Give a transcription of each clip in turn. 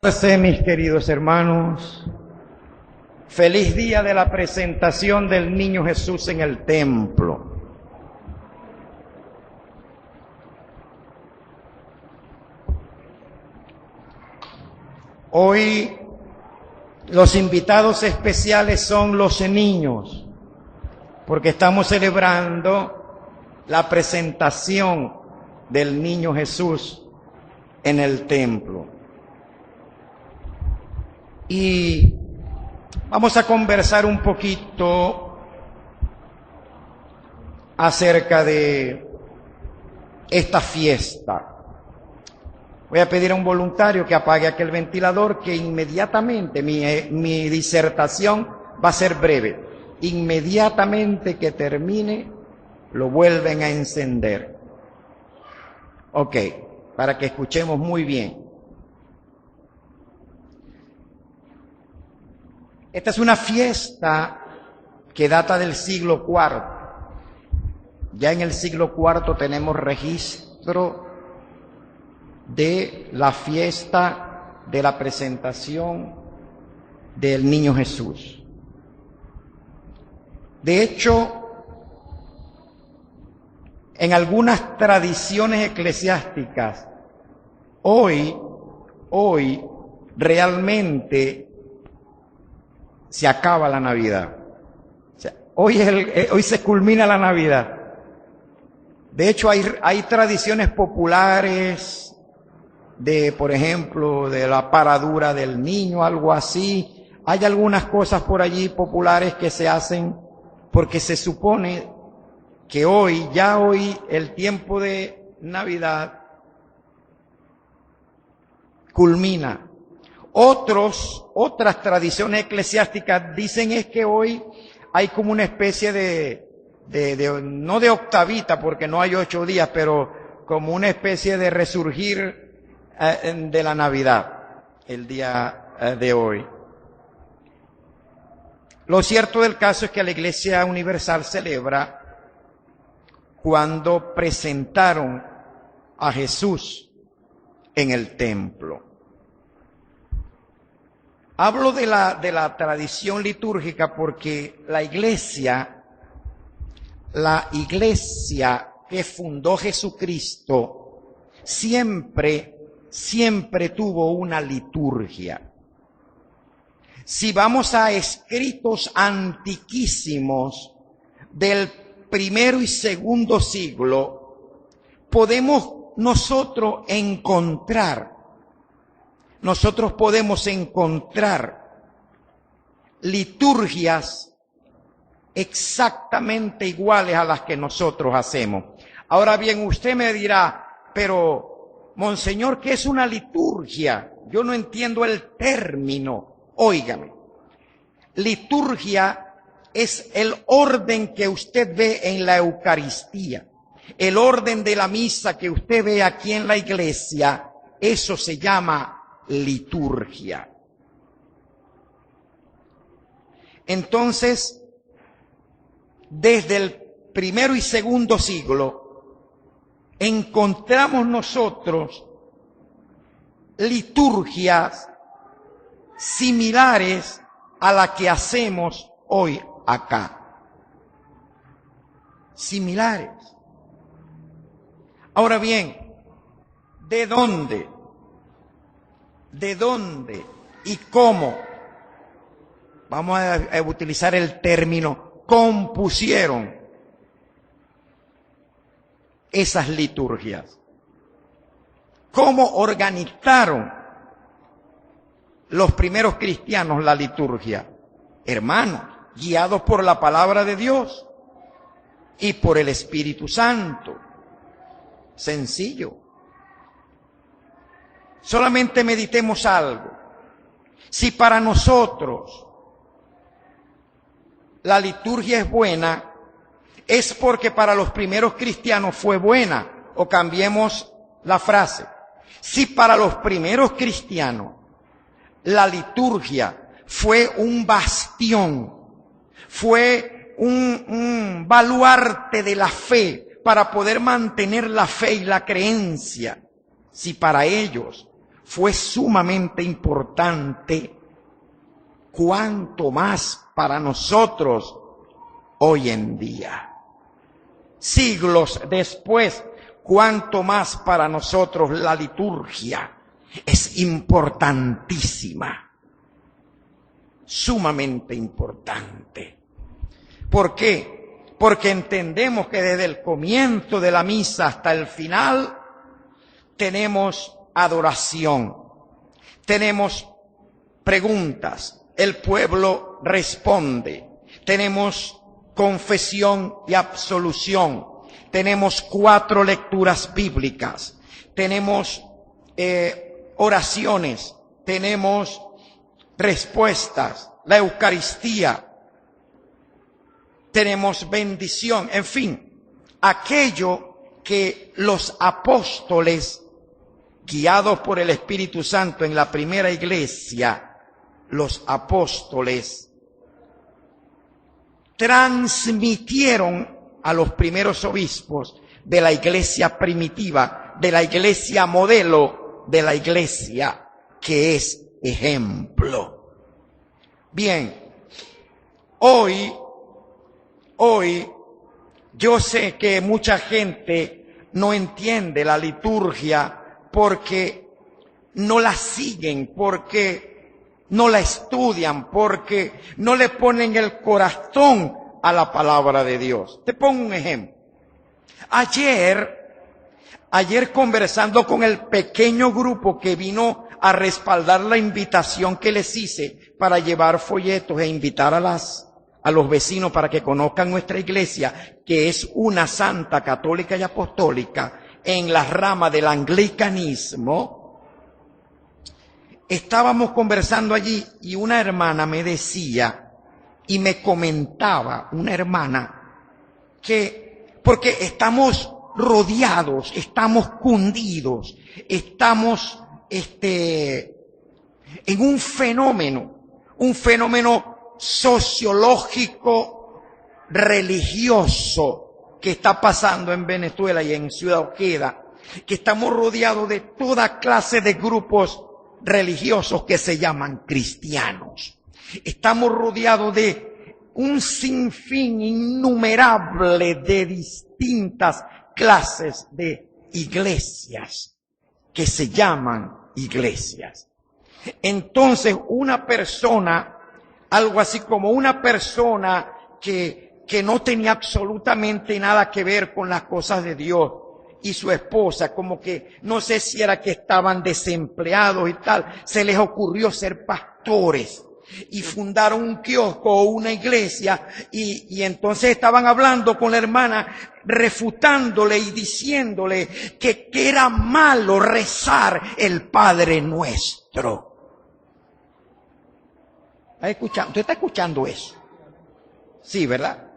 Mis queridos hermanos, feliz día de la presentación del niño Jesús en el templo. Hoy los invitados especiales son los niños, porque estamos celebrando la presentación del niño Jesús en el templo. Y vamos a conversar un poquito acerca de esta fiesta. Voy a pedir a un voluntario que apague aquel ventilador, que inmediatamente, mi disertación va a ser breve. Inmediatamente que termine, lo vuelven a encender. Ok, para que escuchemos muy bien. Esta es una fiesta que data del siglo IV. Ya en el siglo IV tenemos registro de la fiesta de la presentación del niño Jesús. De hecho, en algunas tradiciones eclesiásticas, hoy realmente se acaba la Navidad. O sea, hoy se culmina la Navidad. De hecho, hay tradiciones populares de, por ejemplo, de la paradura del niño, algo así. Hay algunas cosas por allí populares que se hacen porque se supone que hoy, el tiempo de Navidad culmina. Otras tradiciones eclesiásticas dicen es que hoy hay como una especie no de octavita, porque no hay 8 días, pero como una especie de resurgir de la Navidad, el día de hoy. Lo cierto del caso es que la Iglesia Universal celebra cuando presentaron a Jesús en el templo. Hablo de la tradición litúrgica porque la iglesia que fundó Jesucristo siempre tuvo una liturgia. Si vamos a escritos antiquísimos del primero y segundo siglo, podemos nosotros podemos encontrar liturgias exactamente iguales a las que nosotros hacemos. Ahora bien, usted me dirá, pero, Monseñor, ¿qué es una liturgia? Yo no entiendo el término. Óigame, liturgia es el orden que usted ve en la Eucaristía, el orden de la misa que usted ve aquí en la iglesia. Eso se llama liturgia. Entonces, desde el primero y segundo siglo, encontramos nosotros liturgias similares a la que hacemos hoy acá. Similares. Ahora bien, ¿de dónde y cómo? Vamos a utilizar el término, compusieron esas liturgias. ¿Cómo organizaron los primeros cristianos la liturgia? Hermanos, guiados por la palabra de Dios y por el Espíritu Santo. Sencillo. Solamente meditemos algo. Si para nosotros la liturgia es buena, es porque para los primeros cristianos fue buena. O cambiemos la frase. Si para los primeros cristianos la liturgia fue un bastión, fue un baluarte de la fe para poder mantener la fe y la creencia, si para ellos fue sumamente importante, cuanto más para nosotros hoy en día. Siglos después, cuanto más para nosotros la liturgia es importantísima, sumamente importante. ¿Por qué? Porque entendemos que desde el comienzo de la misa hasta el final tenemos adoración, tenemos preguntas, el pueblo responde, tenemos confesión y absolución, tenemos 4 lecturas bíblicas, tenemos oraciones, tenemos respuestas, la Eucaristía, tenemos bendición, en fin, aquello que los apóstoles, guiados por el Espíritu Santo en la primera iglesia, los apóstoles transmitieron a los primeros obispos de la iglesia primitiva, de la iglesia modelo, de la iglesia que es ejemplo. Bien, hoy yo sé que mucha gente no entiende la liturgia porque no la siguen, porque no la estudian, porque no le ponen el corazón a la palabra de Dios. Te pongo un ejemplo. Ayer conversando con el pequeño grupo que vino a respaldar la invitación que les hice para llevar folletos e invitar a los vecinos para que conozcan nuestra iglesia, que es una santa católica y apostólica en la rama del anglicanismo. Estábamos conversando allí y una hermana me decía y me comentaba, una hermana, que porque estamos rodeados, estamos cundidos, estamos en un fenómeno sociológico, religioso que está pasando en Venezuela y en Ciudad Ojeda, que estamos rodeados de toda clase de grupos religiosos que se llaman cristianos. Estamos rodeados de un sinfín innumerable de distintas clases de iglesias que se llaman iglesias. Entonces, una persona, algo así como una persona que no tenía absolutamente nada que ver con las cosas de Dios, y su esposa, como que no sé si era que estaban desempleados y tal, se les ocurrió ser pastores y fundaron un kiosco o una iglesia y entonces estaban hablando con la hermana, refutándole y diciéndole que era malo rezar el Padre Nuestro. ¿Usted está escuchando eso? Sí, ¿verdad?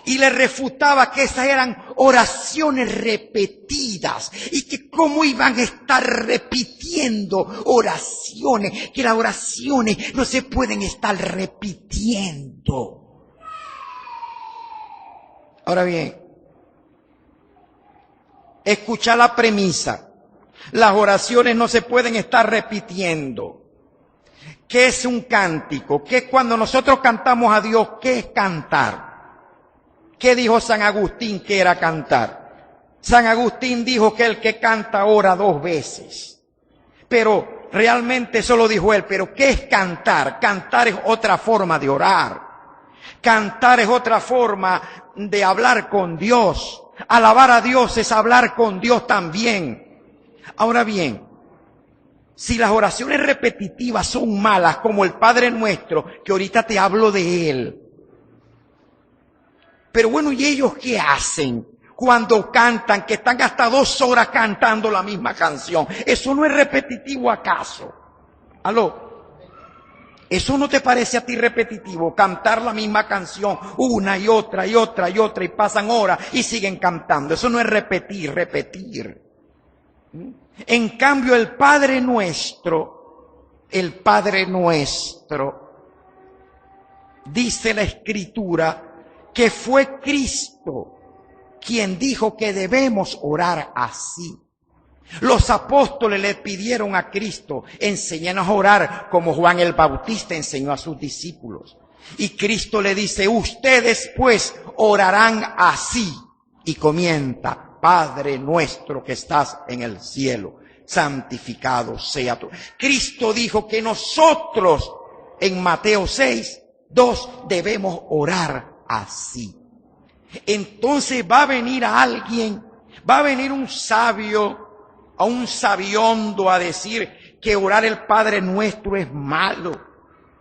Y le refutaba que esas eran oraciones repetidas y que cómo iban a estar repitiendo oraciones, que las oraciones no se pueden estar repitiendo. Ahora bien, escucha la premisa. Las oraciones no se pueden estar repitiendo. ¿Qué es un cántico? ¿Qué es cuando nosotros cantamos a Dios? ¿Qué es cantar? ¿Qué dijo San Agustín que era cantar? San Agustín dijo que el que canta ora 2 veces. Pero realmente eso lo dijo él. Pero ¿qué es cantar? Cantar es otra forma de orar. Cantar es otra forma de hablar con Dios. Alabar a Dios es hablar con Dios también. Ahora bien, si las oraciones repetitivas son malas, como el Padre Nuestro, que ahorita te hablo de él. Pero bueno, ¿y ellos qué hacen cuando cantan, que están hasta 2 horas cantando la misma canción? ¿Eso no es repetitivo acaso? ¿Aló? ¿Eso no te parece a ti repetitivo? Cantar la misma canción una y otra y otra y otra y pasan horas y siguen cantando. Eso no es repetir. En cambio, el Padre Nuestro, dice la Escritura, que fue Cristo quien dijo que debemos orar así. Los apóstoles le pidieron a Cristo, enséñanos a orar como Juan el Bautista enseñó a sus discípulos. Y Cristo le dice, ustedes pues orarán así. Y comienza, Padre nuestro que estás en el cielo, santificado sea tu. Cristo dijo que nosotros en Mateo 6:2 debemos orar así. Entonces va a venir alguien, va a venir un sabio, a un sabiondo a decir que orar el Padre Nuestro es malo,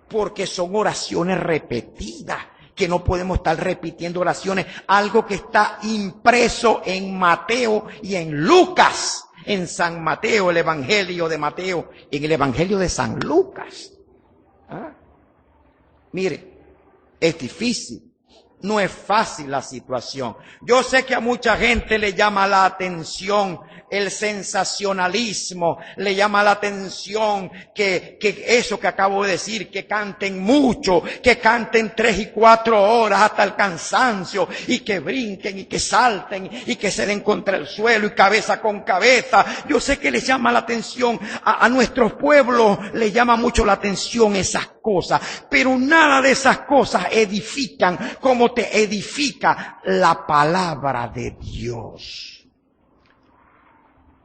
porque son oraciones repetidas, que no podemos estar repitiendo oraciones, algo que está impreso en Mateo y en Lucas, en San Mateo, el Evangelio de Mateo, en el Evangelio de San Lucas. ¿Ah? Mire, es difícil. No es fácil la situación. Yo sé que a mucha gente le llama la atención el sensacionalismo, le llama la atención que eso que acabo de decir, que canten mucho, que canten 3 y 4 horas hasta el cansancio, y que brinquen y que salten y que se den contra el suelo y cabeza con cabeza. Yo sé que les llama la atención, a nuestros pueblos le llama mucho la atención esas cosas, pero nada de esas cosas edifican como te edifica la palabra de Dios.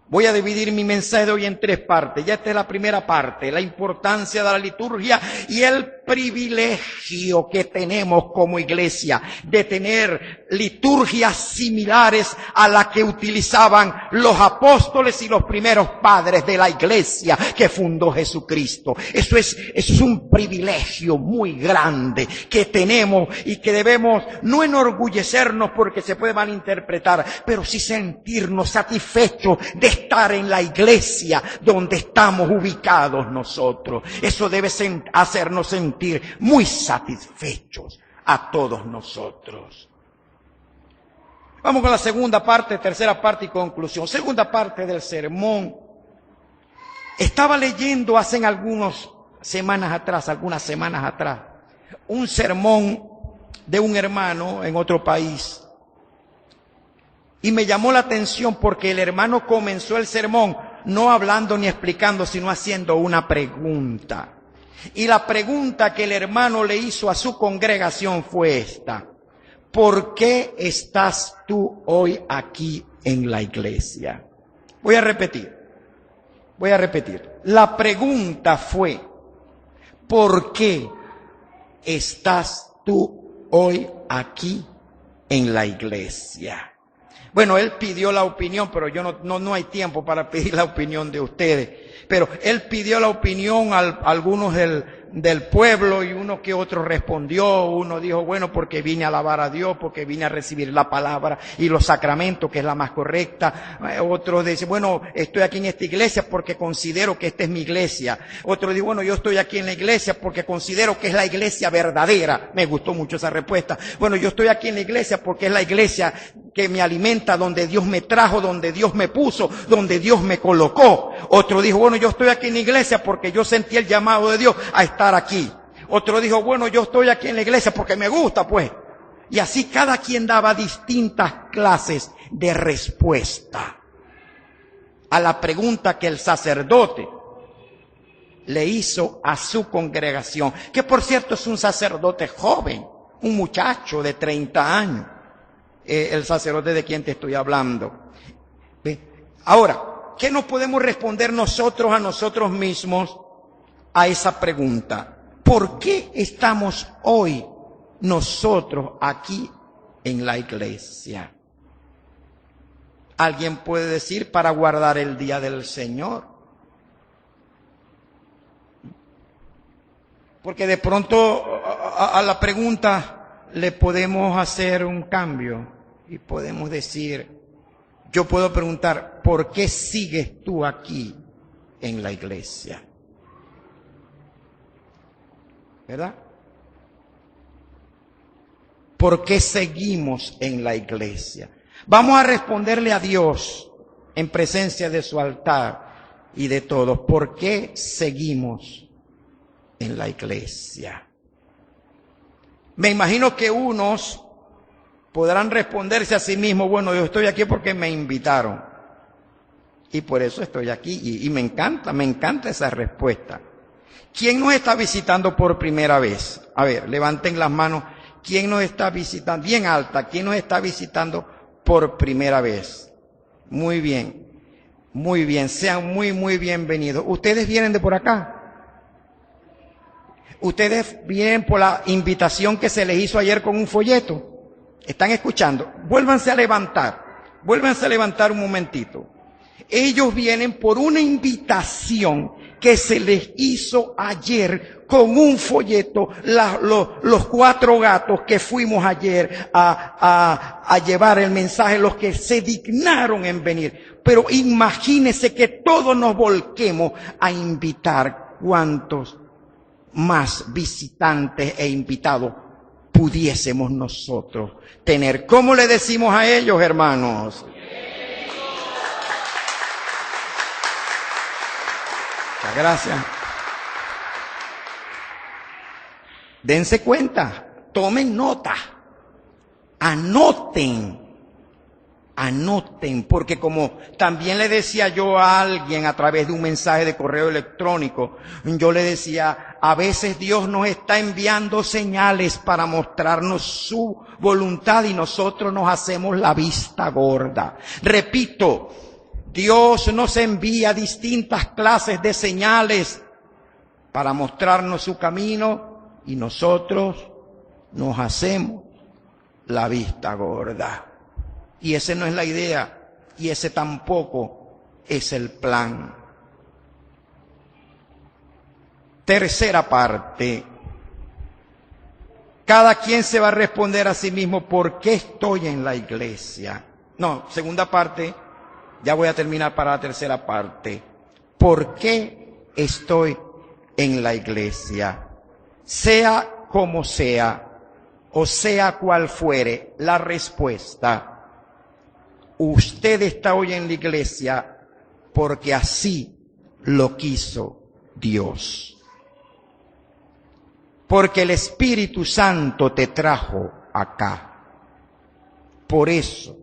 Voy a dividir mi mensaje de hoy en 3 partes. Ya esta es la primera parte, la importancia de la liturgia y el privilegio que tenemos como iglesia de tener liturgias similares a las que utilizaban los apóstoles y los primeros padres de la iglesia que fundó Jesucristo. Eso es un privilegio muy grande que tenemos y que debemos no enorgullecernos porque se puede malinterpretar, pero sí sentirnos satisfechos de estar en la iglesia donde estamos ubicados nosotros. Eso debe hacernos sentir muy satisfechos a todos nosotros. Vamos con la segunda parte, tercera parte y conclusión. Segunda parte del sermón. Estaba leyendo hace algunas semanas atrás, un sermón de un hermano en otro país. Y me llamó la atención porque el hermano comenzó el sermón no hablando ni explicando, sino haciendo una pregunta. Y la pregunta que el hermano le hizo a su congregación fue esta: ¿por qué estás tú hoy aquí en la iglesia? Voy a repetir. La pregunta fue: ¿por qué estás tú hoy aquí en la iglesia? Bueno, él pidió la opinión, pero yo no hay tiempo para pedir la opinión de ustedes. Pero él pidió la opinión a algunos del pueblo y uno que otro respondió. Uno dijo, bueno, porque vine a alabar a Dios, porque vine a recibir la palabra y los sacramentos, que es la más correcta. Otro dice, bueno, estoy aquí en esta iglesia porque considero que esta es mi iglesia. Otro dice, bueno, yo estoy aquí en la iglesia porque considero que es la iglesia verdadera. Me gustó mucho esa respuesta. Bueno, yo estoy aquí en la iglesia porque es la iglesia que me alimenta, donde Dios me trajo, donde Dios me puso, donde Dios me colocó. Otro dijo, bueno, yo estoy aquí en la iglesia porque yo sentí el llamado de Dios a estar aquí. Otro dijo, bueno, yo estoy aquí en la iglesia porque me gusta, pues. Y así cada quien daba distintas clases de respuesta a la pregunta que el sacerdote le hizo a su congregación, que por cierto es un sacerdote joven, un muchacho de 30 años. El sacerdote de quien te estoy hablando. Ahora, ¿qué nos podemos responder nosotros a nosotros mismos a esa pregunta? ¿Por qué estamos hoy nosotros aquí en la iglesia? Alguien puede decir, para guardar el día del Señor. Porque de pronto a la pregunta le podemos hacer un cambio y podemos decir, yo puedo preguntar, ¿por qué sigues tú aquí en la iglesia? ¿Verdad? ¿Por qué seguimos en la iglesia? Vamos a responderle a Dios en presencia de su altar y de todos. ¿Por qué seguimos en la iglesia? Me imagino que unos podrán responderse a sí mismos, bueno, yo estoy aquí porque me invitaron. Y por eso estoy aquí. Y me encanta esa respuesta. ¿Quién nos está visitando por primera vez? A ver, levanten las manos. ¿Quién nos está visitando? Bien alta. ¿Quién nos está visitando por primera vez? Muy bien. Muy bien. Sean muy bienvenidos. ¿Ustedes vienen de por acá? ¿Ustedes vienen por la invitación que se les hizo ayer con un folleto? ¿Están escuchando? Vuélvanse a levantar un momentito. Ellos vienen por una invitación que se les hizo ayer con un folleto, los 4 gatos que fuimos ayer a llevar el mensaje, los que se dignaron en venir. Pero imagínense que todos nos volquemos a invitar. ¿Cuántos más visitantes e invitados pudiésemos nosotros tener? ¿Cómo le decimos a ellos, hermanos? Muchas gracias. Dense cuenta, tomen nota, anoten, porque como también le decía yo a alguien a través de un mensaje de correo electrónico, yo le decía, a veces Dios nos está enviando señales para mostrarnos su voluntad y nosotros nos hacemos la vista gorda. Repito, Dios nos envía distintas clases de señales para mostrarnos su camino y nosotros nos hacemos la vista gorda. Y esa no es la idea y ese tampoco es el plan. Tercera parte. Cada quien se va a responder a sí mismo por qué estoy en la iglesia. No, segunda parte. Ya voy a terminar para la tercera parte. ¿Por qué estoy en la iglesia? Sea como sea, o sea cual fuere la respuesta, usted está hoy en la iglesia porque así lo quiso Dios. Porque el Espíritu Santo te trajo acá. Por eso,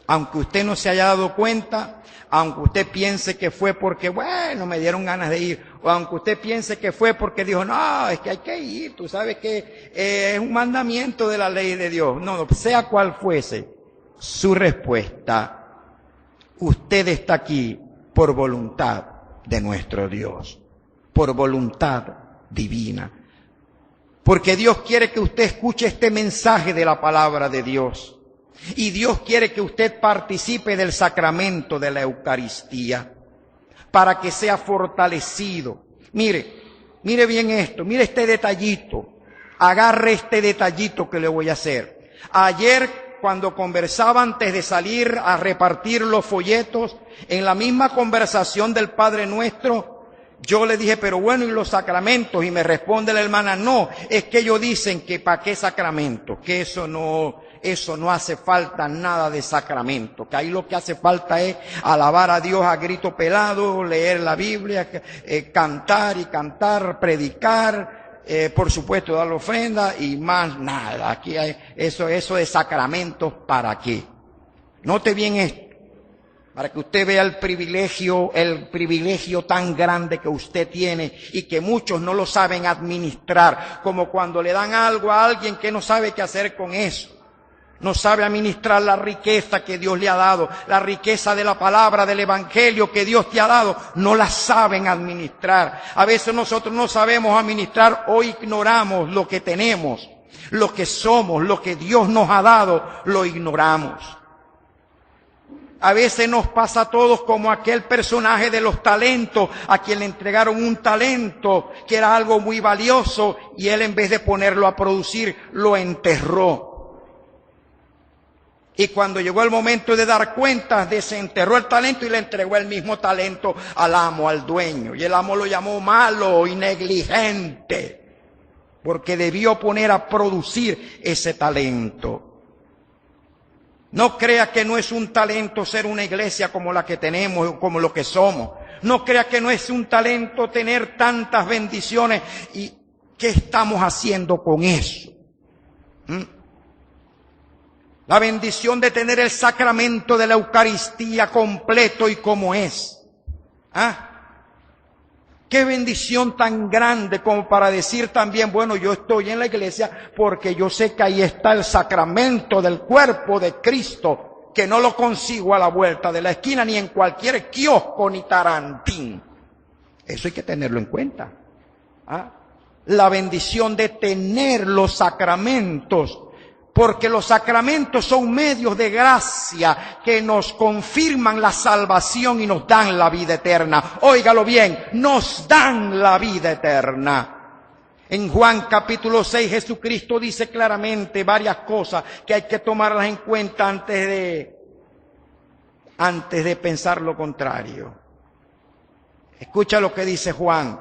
aunque usted no se haya dado cuenta, aunque usted piense que fue porque, bueno, me dieron ganas de ir, o aunque usted piense que fue porque dijo, no, es que hay que ir, tú sabes que es un mandamiento de la ley de Dios. No, sea cual fuese su respuesta, usted está aquí por voluntad de nuestro Dios, por voluntad divina. Porque Dios quiere que usted escuche este mensaje de la palabra de Dios. Y Dios quiere que usted participe del sacramento de la Eucaristía para que sea fortalecido. Mire bien esto, mire este detallito, agarre este detallito que le voy a hacer. Ayer, cuando conversaba antes de salir a repartir los folletos, en la misma conversación del Padre Nuestro, yo le dije, pero bueno, ¿y los sacramentos? Y me responde la hermana, no, es que ellos dicen que ¿para qué sacramento? Que eso no hace falta nada de sacramento, que ahí lo que hace falta es alabar a Dios a grito pelado, leer la Biblia, cantar, predicar, por supuesto dar la ofrenda y más nada. Aquí hay eso de sacramentos, ¿para qué? Note bien esto, para que usted vea el privilegio tan grande que usted tiene y que muchos no lo saben administrar, como cuando le dan algo a alguien que no sabe qué hacer con eso. No sabe administrar la riqueza que Dios le ha dado, la riqueza de la palabra, del evangelio que Dios te ha dado, no la saben administrar. A veces nosotros no sabemos administrar o ignoramos lo que tenemos, lo que somos, lo que Dios nos ha dado, lo ignoramos. A veces nos pasa a todos como aquel personaje de los talentos, a quien le entregaron un talento que era algo muy valioso y él en vez de ponerlo a producir, lo enterró. Y cuando llegó el momento de dar cuentas, desenterró el talento y le entregó el mismo talento al amo, al dueño. Y el amo lo llamó malo y negligente, porque debió poner a producir ese talento. No crea que no es un talento ser una iglesia como la que tenemos, como lo que somos. No crea que no es un talento tener tantas bendiciones. ¿Y qué estamos haciendo con eso? La bendición de tener el sacramento de la Eucaristía completo y como es. ¿Ah? Qué bendición tan grande como para decir también, bueno, yo estoy en la iglesia porque yo sé que ahí está el sacramento del cuerpo de Cristo, que no lo consigo a la vuelta de la esquina, ni en cualquier kiosco ni tarantín. Eso hay que tenerlo en cuenta. ¿Ah? La bendición de tener los sacramentos, porque los sacramentos son medios de gracia que nos confirman la salvación y nos dan la vida eterna. Óigalo bien, nos dan la vida eterna. En Juan capítulo 6 Jesucristo dice claramente varias cosas que hay que tomarlas en cuenta antes de pensar lo contrario. Escucha lo que dice Juan.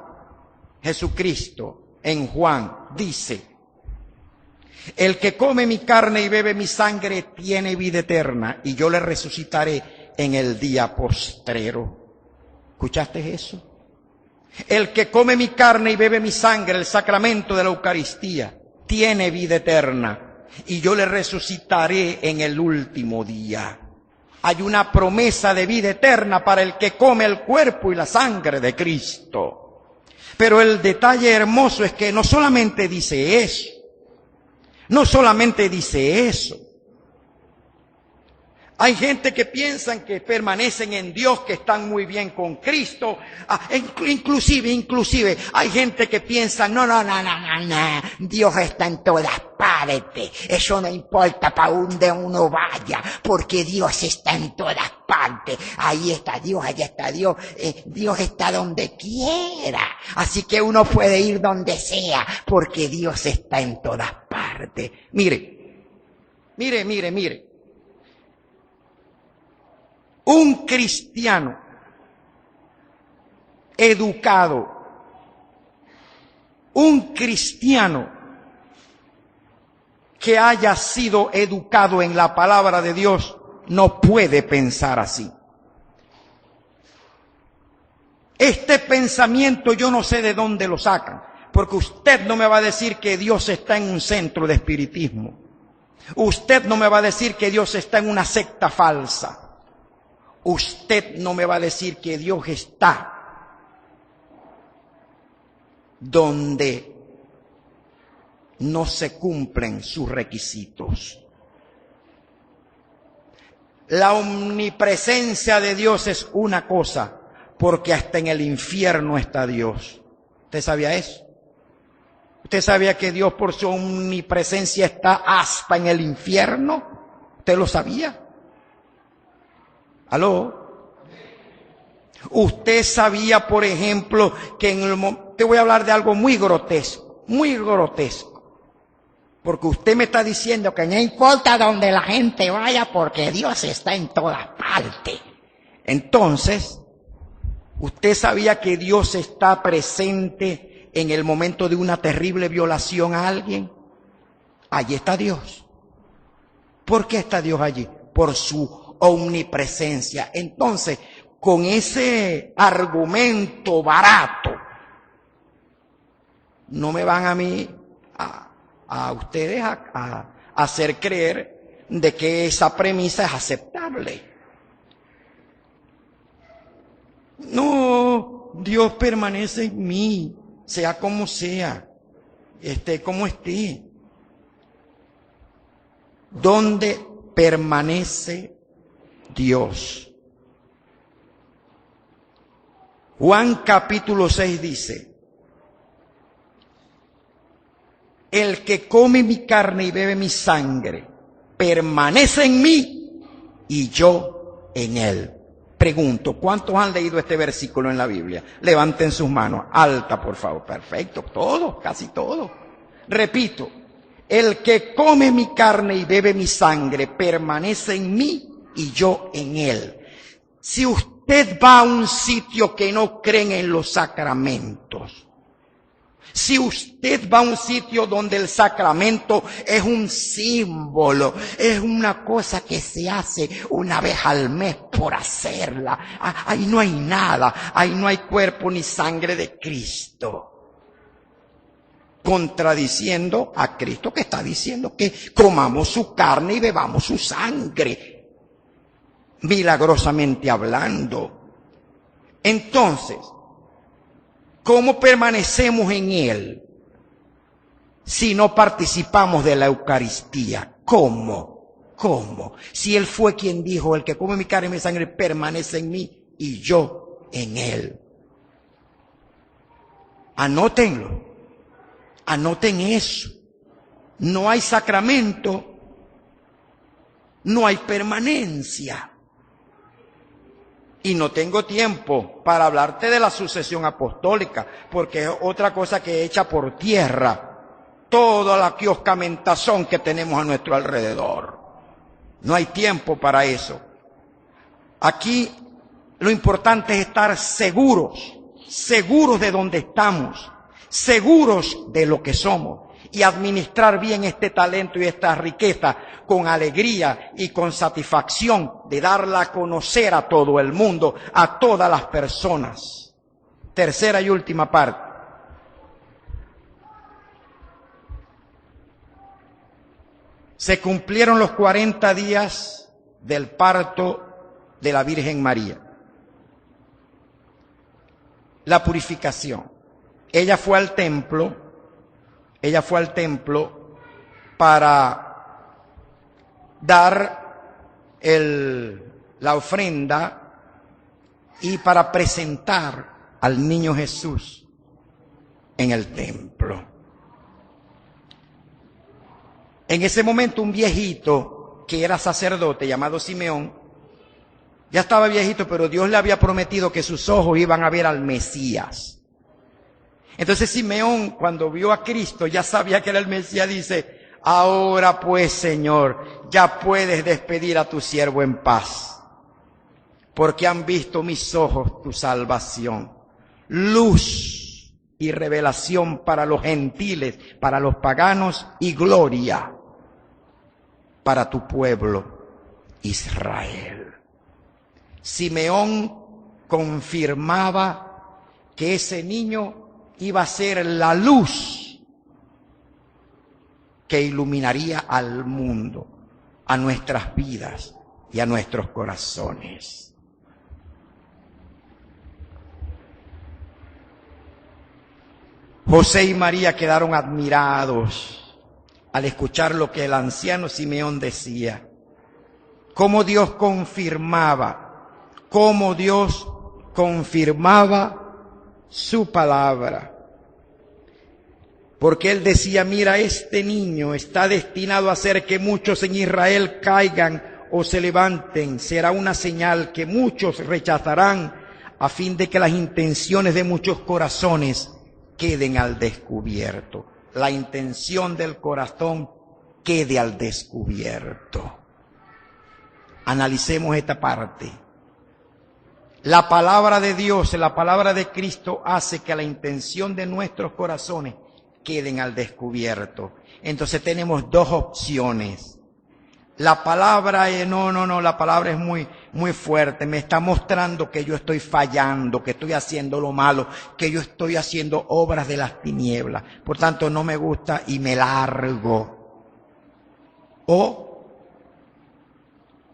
Jesucristo en Juan dice: el que come mi carne y bebe mi sangre tiene vida eterna, y yo le resucitaré en el día postrero. ¿Escuchaste eso? El que come mi carne y bebe mi sangre, el sacramento de la Eucaristía, tiene vida eterna, y yo le resucitaré en el último día. Hay una promesa de vida eterna para el que come el cuerpo y la sangre de Cristo. Pero el detalle hermoso es que no solamente dice eso. No solamente dice eso. Hay gente que piensan que permanecen en Dios, que están muy bien con Cristo. Inclusive, hay gente que piensa, no, Dios está en todas partes. Eso no importa para donde uno vaya, porque Dios está en todas partes. Ahí está Dios, allá está Dios. Dios está donde quiera. Así que uno puede ir donde sea, porque Dios está en todas partes. Mire. Un cristiano educado, un cristiano que haya sido educado en la palabra de Dios, no puede pensar así. Este pensamiento yo no sé de dónde lo sacan, porque usted no me va a decir que Dios está en un centro de espiritismo. Usted no me va a decir que Dios está en una secta falsa. Usted no me va a decir que Dios está donde no se cumplen sus requisitos. La omnipresencia de Dios es una cosa, porque hasta en el infierno está Dios. ¿Usted sabía eso? ¿Usted sabía que Dios por su omnipresencia está hasta en el infierno? ¿Usted lo sabía? ¿Aló? Usted sabía, por ejemplo, que te voy a hablar de algo muy grotesco, porque usted me está diciendo que no importa donde la gente vaya, porque Dios está en todas partes. Entonces, ¿usted sabía que Dios está presente en el momento de una terrible violación a alguien? Allí está Dios. ¿Por qué está Dios allí? Por su omnipresencia. Entonces, con ese argumento barato, no me van a mí, a ustedes a hacer creer de que esa premisa es aceptable. No, Dios permanece en mí, sea como sea, esté como esté. ¿Dónde permanece Dios? Juan capítulo 6 dice: el que come mi carne y bebe mi sangre permanece en mí y yo en él. Pregunto, ¿cuántos han leído este versículo en la Biblia? Levanten sus manos, alta por favor. Perfecto, todos, casi todos. Repito, el que come mi carne y bebe mi sangre permanece en mí y yo en él. Si usted va a un sitio que no creen en los sacramentos, si usted va a un sitio donde el sacramento es un símbolo, es una cosa que se hace una vez al mes por hacerla, ahí no hay nada, ahí no hay cuerpo ni sangre de Cristo. contradiciendo a Cristo, que está diciendo que comamos su carne y bebamos su sangre, milagrosamente hablando. Entonces, ¿cómo permanecemos en Él si no participamos de la Eucaristía? ¿Cómo? ¿Cómo? Si Él fue quien dijo, el que come mi carne y mi sangre permanece en mí y yo en Él. Anótenlo. Anoten eso. No hay sacramento, no hay permanencia. Y no tengo tiempo para hablarte de la sucesión apostólica, porque es otra cosa que echa por tierra toda la quioscamentazón que tenemos a nuestro alrededor. No hay tiempo para eso. Aquí lo importante es estar seguros de dónde estamos, seguros de lo que somos y administrar bien este talento y esta riqueza con alegría y con satisfacción de darla a conocer a todo el mundo, a todas las personas. Tercera y última parte. Se cumplieron los 40 días del parto de la Virgen María. La purificación. Ella fue al templo para dar la ofrenda y para presentar al niño Jesús en el templo. En ese momento un viejito que era sacerdote llamado Simeón, ya estaba viejito, pero Dios le había prometido que sus ojos iban a ver al Mesías. Entonces Simeón, cuando vio a Cristo, ya sabía que era el Mesías, dice, ahora pues, Señor, ya puedes despedir a tu siervo en paz, porque han visto mis ojos tu salvación, luz y revelación para los gentiles, para los paganos y gloria para tu pueblo Israel. Simeón confirmaba que ese niño iba a ser la luz que iluminaría al mundo, a nuestras vidas y a nuestros corazones. José y María quedaron admirados al escuchar lo que el anciano Simeón decía. Cómo Dios confirmaba su palabra. Porque él decía, mira, este niño está destinado a hacer que muchos en Israel caigan o se levanten. Será una señal que muchos rechazarán a fin de que las intenciones de muchos corazones queden al descubierto. La intención del corazón quede al descubierto. Analicemos esta parte. La palabra de Dios, la palabra de Cristo hace que la intención de nuestros corazones queden al descubierto. Entonces tenemos dos opciones. La palabra, la palabra es muy fuerte. Me está mostrando que yo estoy fallando, que estoy haciendo lo malo, que yo estoy haciendo obras de las tinieblas. Por tanto, no me gusta y me largo. O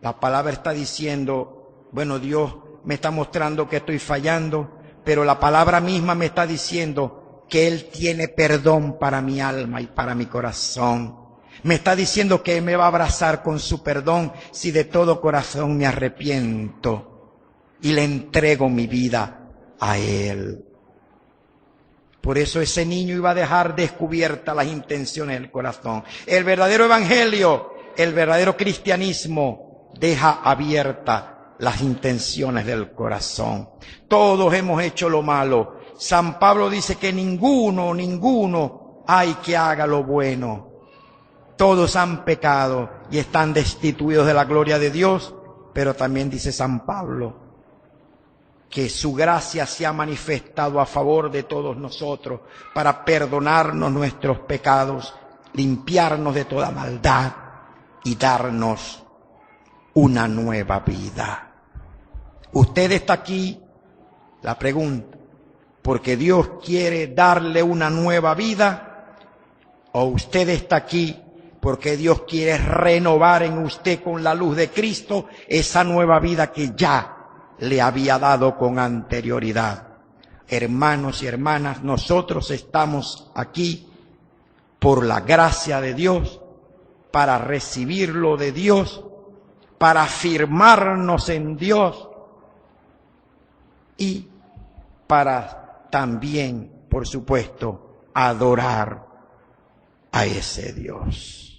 la palabra está diciendo, bueno, Dios me está mostrando que estoy fallando, pero la palabra misma me está diciendo que Él tiene perdón para mi alma y para mi corazón. Me está diciendo que me va a abrazar con su perdón si de todo corazón me arrepiento y le entrego mi vida a Él. Por eso ese niño iba a dejar descubiertas las intenciones del corazón. El verdadero evangelio, el verdadero cristianismo deja abiertas las intenciones del corazón. Todos hemos hecho lo malo. San Pablo dice que ninguno hay que haga lo bueno. Todos han pecado y están destituidos de la gloria de Dios, pero también dice San Pablo que su gracia se ha manifestado a favor de todos nosotros para perdonarnos nuestros pecados, limpiarnos de toda maldad y darnos una nueva vida. Usted está aquí, la pregunta, porque Dios quiere darle una nueva vida o usted está aquí porque Dios quiere renovar en usted con la luz de Cristo esa nueva vida que ya le había dado con anterioridad. Hermanos y hermanas, nosotros estamos aquí por la gracia de Dios, para recibirlo de Dios, para afirmarnos en Dios y para también, por supuesto, adorar a ese Dios.